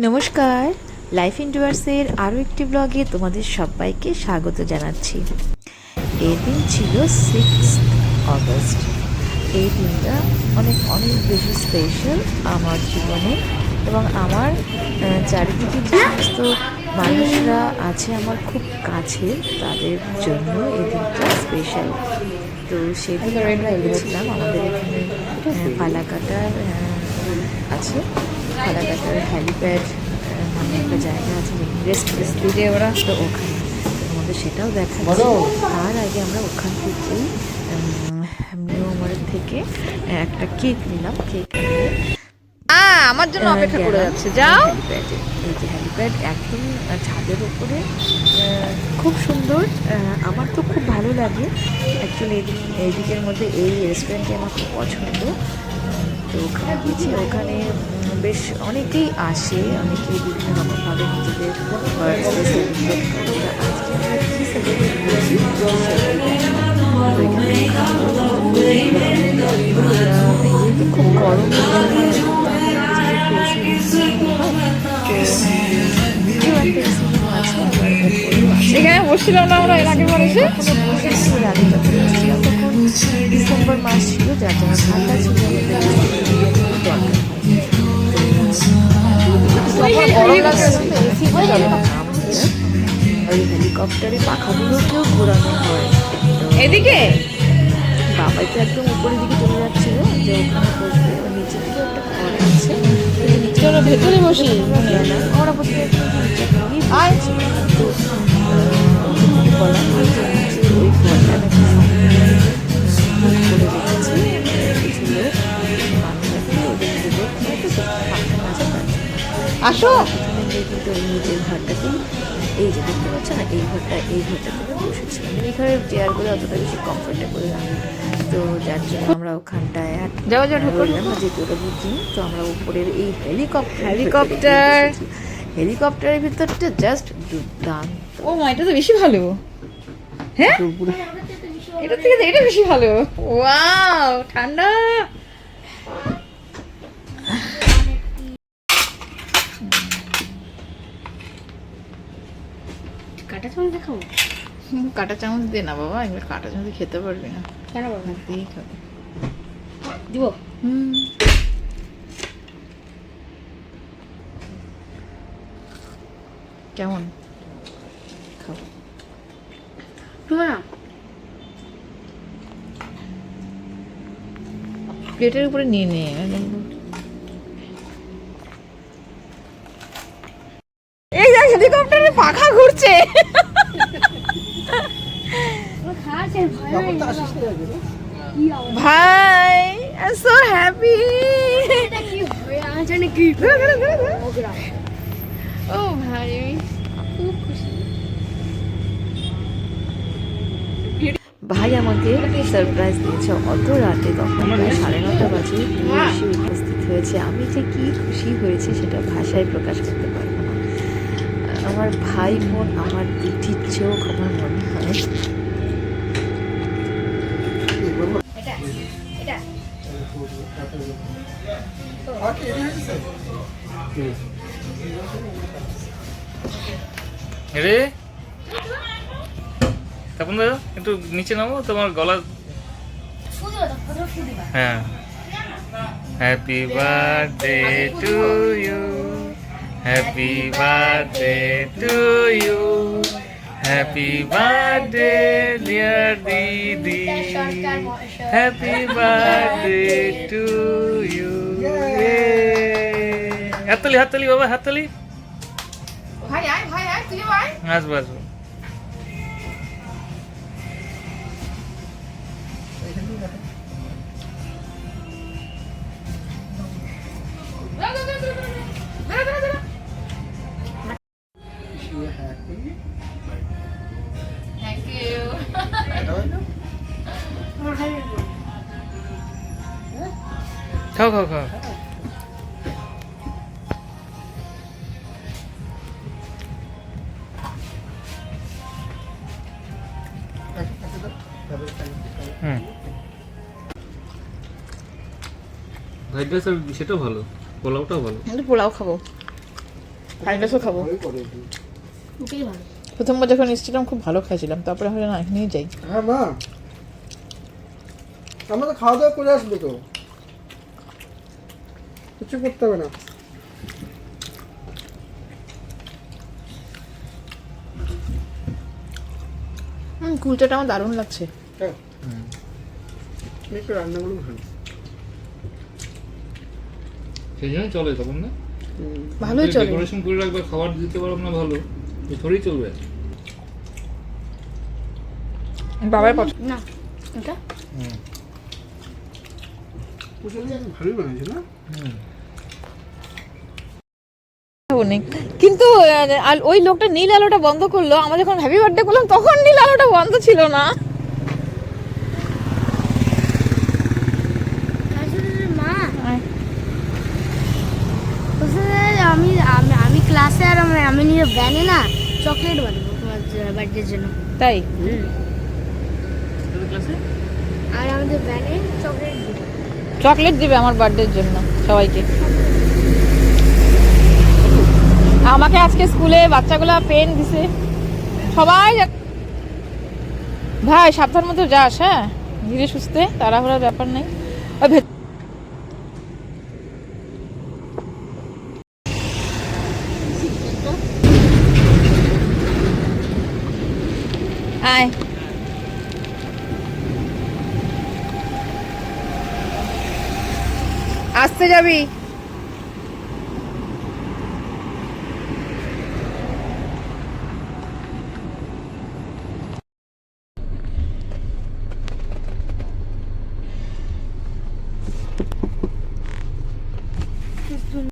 নমস্কার, লাইফ ইন্ডুয়ার্সের আরও একটি ব্লগে তোমাদের সবাইকে স্বাগত জানাচ্ছি। এই দিন ছিল 6 অগস্ট। এই দিনটা অনেক অনেক বেশি স্পেশাল আমার জীবনে এবং আমার চারিদিকে যে সমস্ত মানুষরা আছে আমার খুব কাছে তাদের জন্য এই দিনটা স্পেশাল। তো সেদিন আমরা গেছিলাম আমাদের এখানে ফালাকাটার আছে, ফালাকাটার হ্যালিপ্যাড মানে একটা জায়গা আছে রেস্ট ওরা, তো ওখানে আমাদের সেটাও দেখা যায়। তার আগে আমরা ওখান থেকেই নিউ মার্কেট থেকে একটা কেক নিলাম। কেক নিয়ে আমার জন্য অপেক্ষা করে যাচ্ছে। যাও, হ্যালিপ্যাডে, এই যে হ্যালিপ্যাড একদম ছাদের উপরে, খুব সুন্দর। আমার তো খুব ভালো লাগে অ্যাকচুয়ালি এই দিকের মধ্যে এই রেস্টুরেন্টটি আমার খুব পছন্দ। তো ওখানে গেছি, ওখানে বেশ অনেকেই আসে, অনেকেই বিভিন্ন রকমভাবে নিজেদের বার্থডে সেলিব্রেট করে। আজকে আমরা কী সেলিব্রেট করছি যেহেতু খুব গরম এখানে বসছিলাম না আমরা এর আগের বার এসে? তখন ডিসেম্বর মাস ছিল, যার জন্য ঠান্ডা ছিল, ওই হেলিকপ্টারে পাখাগুলোকেও ঘোরানো হয়। এদিকে বাবাই তো একদম উপরের দিকে চলে যাচ্ছিল যে ওখানে বসবে, ওর নিচে দিকে একটা ঘর আছে, চলো ভেতরে বসি। ওরা বসে বলা হয় যে ওই ঘরটা নাকি করে রেখেছে কিছু লোক, মানুষ আছে ওদের নিজেদের ফাংশন আছে। আসো, কিন্তু ওই নিজের ঘরটাতেই এই যে দেখতে পাচ্ছ না, এই ঘরটাতে বসেছিলাম। এই ঘরের চেয়ারগুলো অতটা বেশি কমফোর্টেবল না, তো যার জন্য আমরা ওখানটায় বললাম যেহেতু ওটা বুকিং, তো আমরা উপরের এই হেলিকপ্টারের ভিতরটা জাস্ট দুর্দান্ত। ও মা, এটা তো বেশি ভালো। হ্যাঁ, এটা থেকে এটা বেশি ভালো। ওয়াও, ঠান্ডা। কাঁটা চামচ দেখাবো? কাঁটা চামচ দে না বাবা, এগুলো কাঁটা চামচ খেতে পারবি না। কেন বাবা? দিয়েই খাবে। দিব? কেমন খাও? প্লেটের উপরে নিয়ে নে। এই দেখ, হেলিকপ্টারে পাখা ঘুরছে। ভাই, আই এম সো হ্যাপি। ও ভাই, খুব খুশি। ভাই আমাকে সারপ্রাইজ দিয়েছে অত রাতে, তখন প্রায় 9:30 বাজে, এসে উপস্থিত হয়েছে। আমি যে কি খুশি হয়েছে সেটা ভাষায় প্রকাশ করতে পারবো না। আমার ভাই বোন আমার দুটির চোখ আমার মনে হয়। রে তখন দাদা একটু নিচে নামো, তোমার গলা। হ্যাঁ, happy birthday to you, happy birthday to you, happy birthday dear didi, happy birthday to you. হাততালি হাততালি বাবা, হাততালি। ভাই আয়, ভাই আয়, তুই আয়। আসবো আসবো। Thank you. খাও খাও খাও। ফ্রাইড রাইস আর সেটাও ভালো, পোলাওটাও ভালো। পোলাও খাবো। ফ্রাইড রাইসও খাবো। ভালোই করে একটু। ওটাই ভালো। প্রথমবার যখন এসেছিলাম খুব ভালো খাইছিলাম, তারপরে হলে না এখানেই যাই। হ্যাঁ মা, আমরা তো খাওয়া দাওয়া করে আসবো তো, কিছু করতে হবে না। কুলচাটা আমার দারুণ লাগছে। হ্যাঁ একটু রান্নাগুলো ভালো। সেই জন্য চলে তখন না ভালোই চলে। ডেকোরেশন করে রাখবে, খাবার দিতে পারো না ভালো, থোড়ি চলবে। বাবার পছন্দ। না এটা ভালোই বানাইছে না? অনেক, কিন্তু ওই লোকটা নীল আলোটা বন্ধ করলো। আমরা যখন হ্যাপি বার্থডে করলাম তখন নীল আলোটা বন্ধ ছিল না। আসলে মা আসলে আমি আমি আমি ক্লাসে আর আমি নিজে ভ্যানে না চকলেট বানাবো তোমার বার্থডের জন্য। তাই আর আমাদের ভ্যানে চকলেট দিব। চকলেট দিবে আমার বার্থডের জন্য সবাইকে। আমাকে আজকে স্কুলে বাচ্চাগুলা পেন দিছে সবাই। ভাই সাবধান মতো যাস, হ্যাঁ ধীরে সুস্থে, তাড়াহুড়ার ব্যাপার নেই। ওই আয় আসতে যাবি।